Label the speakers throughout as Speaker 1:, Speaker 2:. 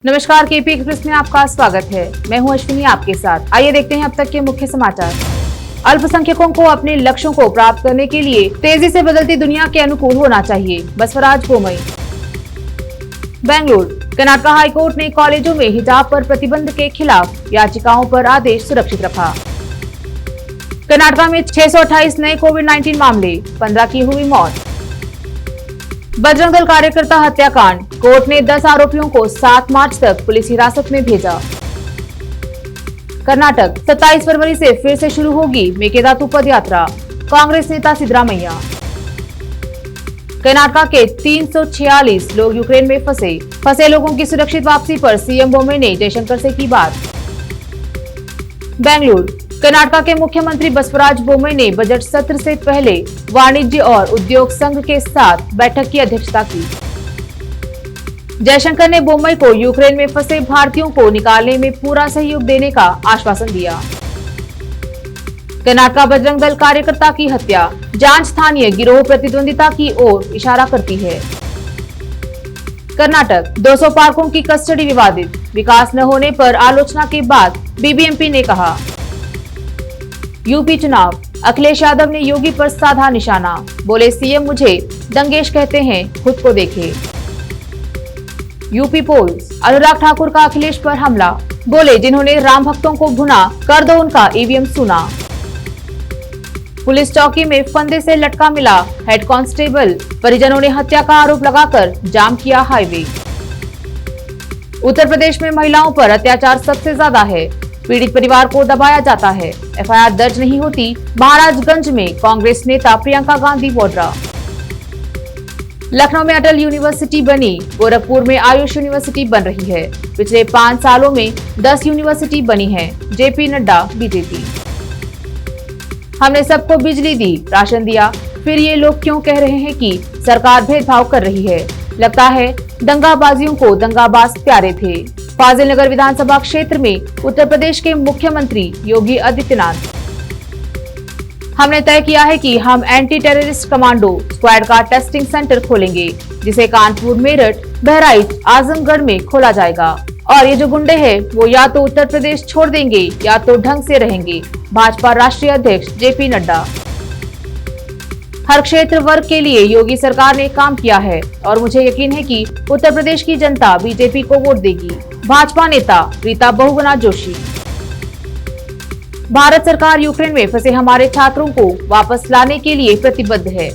Speaker 1: नमस्कार, KP express में आपका स्वागत है। मैं हूं अश्विनी आपके साथ। आइए देखते हैं अब तक के मुख्य समाचार। अल्पसंख्यकों को अपने लक्ष्यों को प्राप्त करने के लिए तेजी से बदलती दुनिया के अनुकूल होना चाहिए, बसवराज बोम्मई। बेंगलुरु, कर्नाटक हाईकोर्ट ने कॉलेजों में हिजाब पर प्रतिबंध के खिलाफ याचिकाओं पर आदेश सुरक्षित रखा। कर्नाटक में 628 नए कोविड-19 मामले, 15 की हुई मौत। बजरंग दल कार्यकर्ता हत्याकांड, कोर्ट ने 10 आरोपियों को 7 मार्च तक पुलिस हिरासत में भेजा। कर्नाटक, 27 फरवरी से फिर से शुरू होगी मेकेदातु पद यात्रा, कांग्रेस नेता सिद्धरामैया। कर्नाटक के 346 लोग यूक्रेन में फंसे लोगों की सुरक्षित वापसी पर सीएम बोम्मई ने जयशंकर से की बात। बेंगलुरु, कर्नाटक के मुख्यमंत्री बसवराज बोम्मई ने बजट सत्र से पहले वाणिज्य और उद्योग संघ के साथ बैठक की अध्यक्षता की। जयशंकर ने बोम्मई को यूक्रेन में फंसे भारतीयों को निकालने में पूरा सहयोग देने का आश्वासन दिया। कर्नाटक बजरंग दल कार्यकर्ता की हत्या, जांच स्थानीय गिरोह प्रतिद्वंदिता की ओर इशारा करती है। कर्नाटक, 200 पार्कों की कस्टडी विवादित, विकास न होने पर आलोचना के बाद बीबीएमपी ने कहा। यूपी चुनाव, अखिलेश यादव ने योगी पर साधा निशाना, बोले सीएम मुझे दंगेश कहते हैं, खुद को देखे। यूपी पोल्स, अनुराग ठाकुर का अखिलेश पर हमला, बोले जिन्होंने राम भक्तों को भुना कर दो उनका ईवीएम सुना। पुलिस चौकी में फंदे से लटका मिला हेड कांस्टेबल, परिजनों ने हत्या का आरोप लगाकर जाम किया हाईवे। उत्तर प्रदेश में महिलाओं पर अत्याचार सबसे ज्यादा है, पीड़ित परिवार को दबाया जाता है, एफआईआर दर्ज नहीं होती। महाराजगंज में कांग्रेस नेता प्रियंका गांधी वाड्रा। लखनऊ में अटल यूनिवर्सिटी बनी, गोरखपुर में आयुष यूनिवर्सिटी बन रही है। पिछले 5 सालों में 10 यूनिवर्सिटी बनी है, जेपी नड्डा बीजेपी। हमने सबको बिजली दी, राशन दिया, फिर ये लोग क्यों कह रहे हैं कि सरकार भेदभाव कर रही है? लगता है दंगाबाजियों को दंगाबाज प्यारे थे। फाजिल नगर विधानसभा क्षेत्र में उत्तर प्रदेश के मुख्यमंत्री योगी आदित्यनाथ। हमने तय किया है कि हम एंटी टेररिस्ट कमांडो स्क्वाड का टेस्टिंग सेंटर खोलेंगे, जिसे कानपुर, मेरठ, बहराइच, आजमगढ़ में खोला जाएगा। और ये जो गुंडे हैं वो या तो उत्तर प्रदेश छोड़ देंगे या तो ढंग से रहेंगे, भाजपा राष्ट्रीय अध्यक्ष जेपी नड्डा। हर क्षेत्र वर्ग के लिए योगी सरकार ने काम किया है और मुझे यकीन है कि उत्तर प्रदेश की जनता बीजेपी को वोट देगी। भाजपा नेता रीता बहुगुणा जोशी। भारत सरकार यूक्रेन में फंसे हमारे छात्रों को वापस लाने के लिए प्रतिबद्ध है।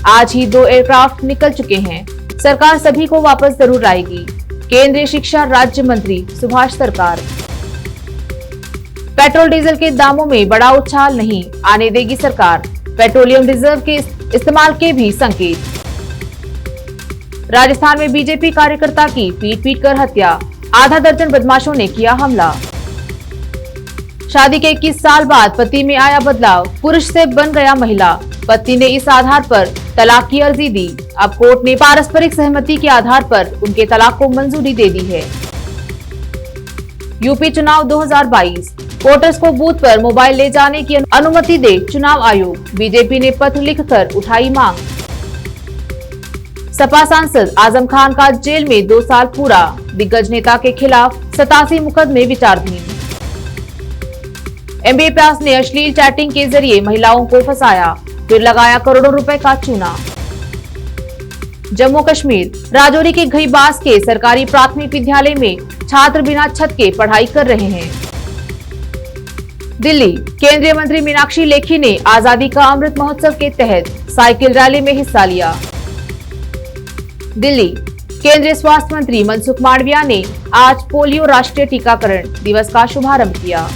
Speaker 1: आज ही 2 एयरक्राफ्ट निकल चुके हैं, सरकार सभी को वापस जरूर लाएगी। केंद्रीय शिक्षा राज्य मंत्री सुभाष सरकार। पेट्रोल डीजल के दामों में बड़ा उछाल नहीं आने देगी सरकार, पेट्रोलियम रिजर्व के इस्तेमाल के भी संकेत। राजस्थान में बीजेपी कार्यकर्ता की पीट कर हत्या, आधा दर्जन बदमाशों ने किया हमला। शादी के 21 साल बाद पति में आया बदलाव, पुरुष से बन गया महिला, पति ने इस आधार पर तलाक की अर्जी दी। अब कोर्ट ने पारस्परिक सहमति के आधार पर उनके तलाक को मंजूरी दे दी है। यूपी चुनाव 2022, वोटर्स को बूथ पर मोबाइल ले जाने की अनुमति दे चुनाव आयोग, बीजेपी ने पत्र लिखकर उठाई मांग। सपा सांसद आजम खान का जेल में 2 साल पूरा, दिग्गज नेता के खिलाफ 87 मुकदमे विचाराधीन। एमबीए पास ने अश्लील चैटिंग के जरिए महिलाओं को फंसाया, फिर लगाया करोड़ों रुपए का चूना। जम्मू कश्मीर, राजौरी के घईबास के सरकारी प्राथमिक विद्यालय में छात्र बिना छत के पढ़ाई कर रहे हैं। दिल्ली, केंद्रीय मंत्री मीनाक्षी लेखी ने आजादी का अमृत महोत्सव के तहत साइकिल रैली में हिस्सा लिया। दिल्ली, केंद्रीय स्वास्थ्य मंत्री मनसुख मांडविया ने आज पोलियो राष्ट्रीय टीकाकरण दिवस का शुभारंभ किया।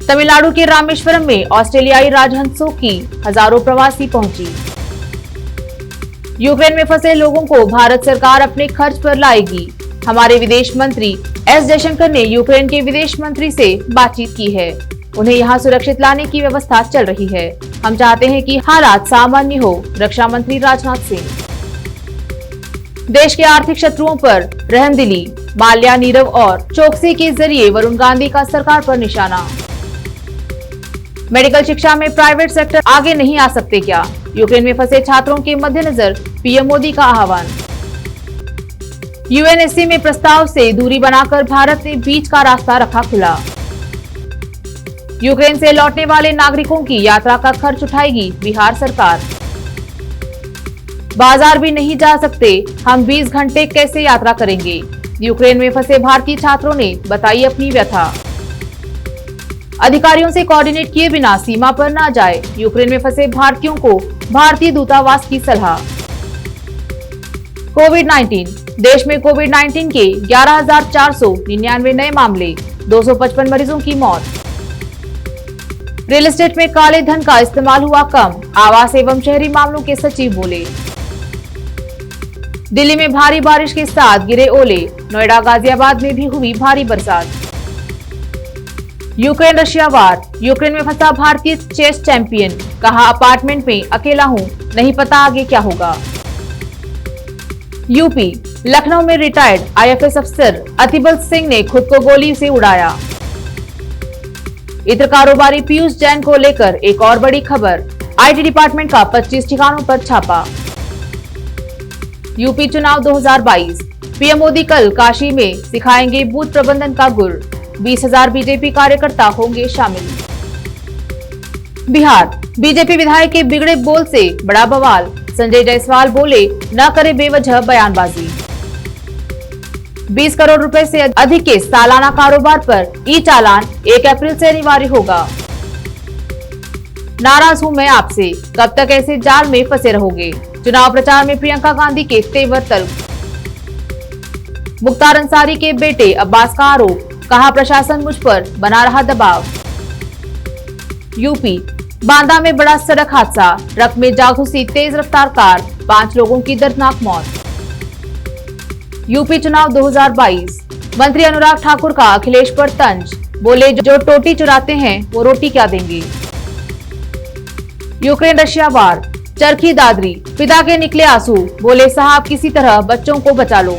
Speaker 1: तमिलनाडु के रामेश्वरम में ऑस्ट्रेलियाई राजहंसों की हजारों प्रवासी पहुंची। यूक्रेन में फंसे लोगों को भारत सरकार अपने खर्च पर लाएगी, हमारे विदेश मंत्री एस जयशंकर ने यूक्रेन के विदेश मंत्री से बातचीत की है। उन्हें यहां सुरक्षित लाने की व्यवस्था चल रही है। हम चाहते हैं कि हालात सामान्य हो, रक्षा मंत्री राजनाथ सिंह। देश के आर्थिक शत्रुओं पर रहमदिली, माल्या, नीरव और चोकसी के जरिए वरुण गांधी का सरकार पर निशाना। मेडिकल शिक्षा में प्राइवेट सेक्टर आगे नहीं आ सकते क्या? यूक्रेन में फंसे छात्रों के मद्देनजर पीएम मोदी का आह्वान। यूएनएससी में प्रस्ताव से दूरी बनाकर भारत ने बीच का रास्ता रखा खुला। यूक्रेन से लौटने वाले नागरिकों की यात्रा का खर्च उठाएगी बिहार सरकार। बाजार भी नहीं जा सकते, हम 20 घंटे कैसे यात्रा करेंगे? यूक्रेन में फंसे भारतीय छात्रों ने बताई अपनी व्यथा। अधिकारियों से कोऑर्डिनेट किए बिना सीमा पर न जाए, यूक्रेन में फंसे भारतीयों को भारतीय दूतावास की सलाह। कोविड-19, देश में कोविड-19 के 11,499 नए मामले, 255 मरीजों की मौत। रियल एस्टेट में काले धन का इस्तेमाल हुआ कम, आवास एवं शहरी मामलों के सचिव बोले। दिल्ली में भारी बारिश के साथ गिरे ओले, नोएडा गाजियाबाद में भी हुई भारी बरसात। यूक्रेन रशिया वार, यूक्रेन में फंसा भारतीय चेस चैंपियन, कहा अपार्टमेंट में अकेला हूं, नहीं पता आगे क्या होगा। यूपी, लखनऊ में रिटायर्ड आईएफएस अफसर अतिबल सिंह ने खुद को गोली से उड़ाया। इत्र कारोबारी पीयूष जैन को लेकर एक और बड़ी खबर, आईटी डिपार्टमेंट का 25 ठिकानों पर छापा। यूपी चुनाव 2022, पीएम मोदी कल काशी में सिखाएंगे बूथ प्रबंधन का गुर, 20,000 बीजेपी कार्यकर्ता होंगे शामिल। बिहार, बीजेपी विधायक के बिगड़े बोल से बड़ा बवाल, संजय जायसवाल बोले न करे बेवजह बयानबाजी। 20 करोड़ रुपए से अधिक के सालाना कारोबार पर ई चालान 1 अप्रैल से अनिवार्य होगा। नाराज हूं मैं आपसे, कब तक ऐसे जाल में फंसे रहोगे? चुनाव प्रचार में प्रियंका गांधी के तेवर तल्ख। मुख्तार अंसारी के बेटे अब्बास का आरोप, कहा प्रशासन मुझ पर बना रहा दबाव। यूपी, बांदा में बड़ा सड़क हादसा, ट्रक में जा घुसी तेज रफ्तार कार, 5 लोगों की दर्दनाक मौत। यूपी चुनाव 2022, मंत्री अनुराग ठाकुर का अखिलेश पर तंज, बोले जो टोटी चुराते हैं वो रोटी क्या देंगे। यूक्रेन रशिया वार, चरखी दादरी, पिता के निकले आंसू, बोले साहब किसी तरह बच्चों को बचा लो।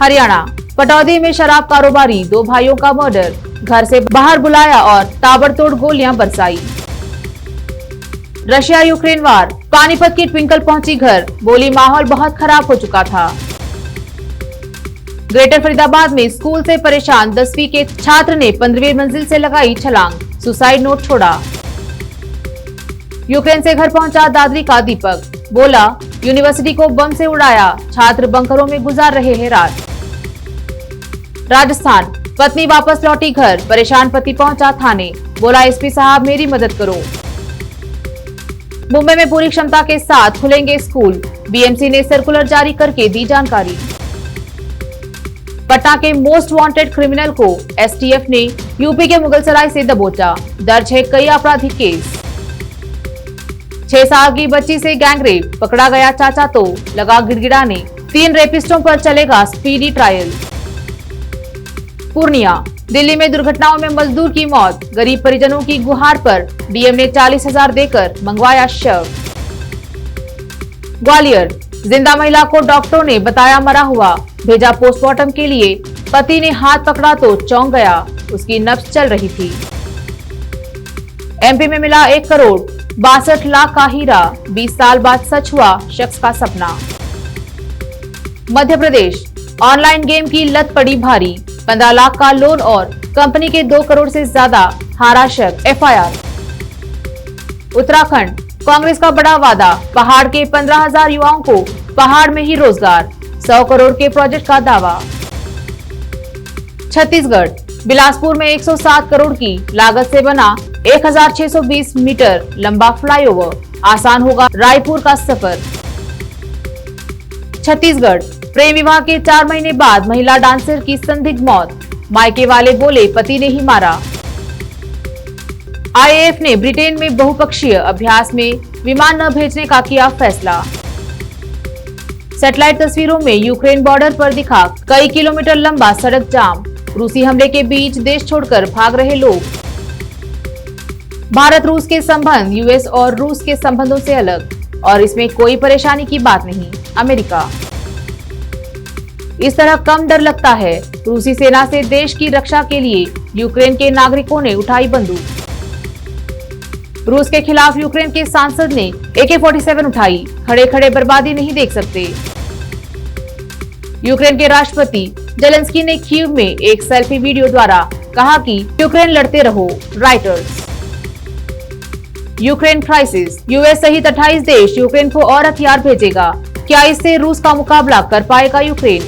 Speaker 1: हरियाणा, पटौदी में शराब कारोबारी 2 भाइयों का मर्डर, घर से बाहर बुलाया और ताबड़तोड़ गोलियां बरसाई। रशिया यूक्रेन वार, पानीपत की ट्विंकल पहुंची घर, बोली माहौल बहुत खराब हो चुका था। ग्रेटर फरीदाबाद में स्कूल से परेशान 10वीं के छात्र ने 15वीं मंजिल से लगाई छलांग, सुसाइड नोट छोड़ा। यूक्रेन से घर पहुंचा दादरी का दीपक, बोला यूनिवर्सिटी को बम से उड़ाया, छात्र बंकरों में गुजार रहे हैं रात। राजस्थान, पत्नी वापस लौटी घर, परेशान पति पहुंचा थाने, बोला एसपी साहब मेरी मदद करो। मुंबई में पूरी क्षमता के साथ खुलेंगे स्कूल, बीएमसी ने सर्कुलर जारी करके दी जानकारी। पटना के मोस्ट वांटेड क्रिमिनल को एसटीएफ ने यूपी के मुगलसराय से दबोचा, दर्ज है कई आपराधिक केस। 6 साल की बच्ची से गैंगरेप, पकड़ा गया चाचा तो लगा गिड़गिड़ाने, 3 रेपिस्टों पर चलेगा स्पीडी ट्रायल। पूर्णिया, दिल्ली में दुर्घटनाओं में मजदूर की मौत, गरीब परिजनों की गुहार पर डीएम ने 40,000 देकर मंगवाया शव। ग्वालियर, जिंदा महिला को डॉक्टरों ने बताया मरा हुआ, भेजा पोस्टमार्टम के लिए, पति ने हाथ पकड़ा तो चौंक गया, उसकी नब्ज चल रही थी। एमपी में मिला 1 करोड़ 62 लाख का हीरा, 20 साल बाद सच हुआ शख्स का सपना। मध्य प्रदेश, ऑनलाइन गेम की लत पड़ी भारी, 15 लाख का लोन और कंपनी के 2 करोड़ से ज्यादा हारा शख्स, एफआईआर। उत्तराखंड, कांग्रेस का बड़ा वादा, पहाड़ के 15,000 युवाओं को पहाड़ में ही रोजगार, 100 करोड़ के प्रोजेक्ट का दावा। छत्तीसगढ़, बिलासपुर में 107 करोड़ की लागत से बना 1620 मीटर लंबा फ्लाईओवर, आसान होगा रायपुर का सफर। छत्तीसगढ़, प्रेम विवाह के 4 महीने बाद महिला डांसर की संदिग्ध मौत, मायके वाले बोले पति ने ही मारा। आईएएफ ने ब्रिटेन में बहुपक्षीय अभ्यास में विमान न भेजने का किया फैसला। सैटेलाइट तस्वीरों में यूक्रेन बॉर्डर पर दिखा कई किलोमीटर लंबा सड़क जाम, रूसी हमले के बीच देश छोड़कर भाग रहे लोग। भारत रूस के संबंध यूएस और रूस के संबंधों से अलग और इसमें कोई परेशानी की बात नहीं, अमेरिका। इस तरह कम डर लगता है, रूसी सेना से देश की रक्षा के लिए यूक्रेन के नागरिकों ने उठाई बंदूक। रूस के खिलाफ यूक्रेन के सांसद ने AK-47 उठाई, खड़े खड़े बर्बादी नहीं देख सकते। यूक्रेन के राष्ट्रपति जेलेंस्की ने कीव में एक सेल्फी वीडियो द्वारा कहा कि यूक्रेन लड़ते रहो। राइटर्स। यूक्रेन क्राइसिस, यूएस सहित 28 देश यूक्रेन को और हथियार भेजेगा, क्या इससे रूस का मुकाबला कर पाएगा यूक्रेन?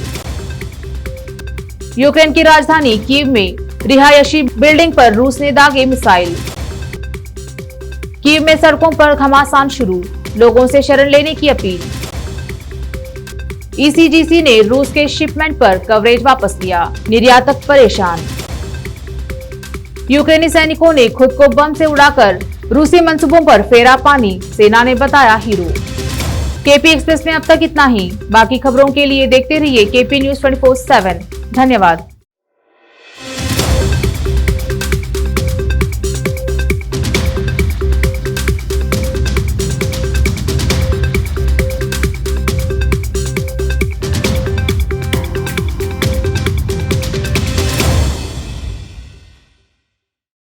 Speaker 1: यूक्रेन की राजधानी कीव में रिहायशी बिल्डिंग पर रूस ने दागे मिसाइल। कीव में सड़कों पर घमासान शुरू, लोगों से शरण लेने की अपील। ईसीजीसी ने रूस के शिपमेंट पर कवरेज वापस लिया, निर्यातक परेशान। यूक्रेनी सैनिकों ने खुद को बम से उड़ाकर रूसी मंसूबों पर फेरा पानी, सेना ने बताया हीरो। केपी एक्सप्रेस में अब तक इतना ही। बाकी खबरों के लिए देखते रहिए केपी न्यूज 24/7। धन्यवाद।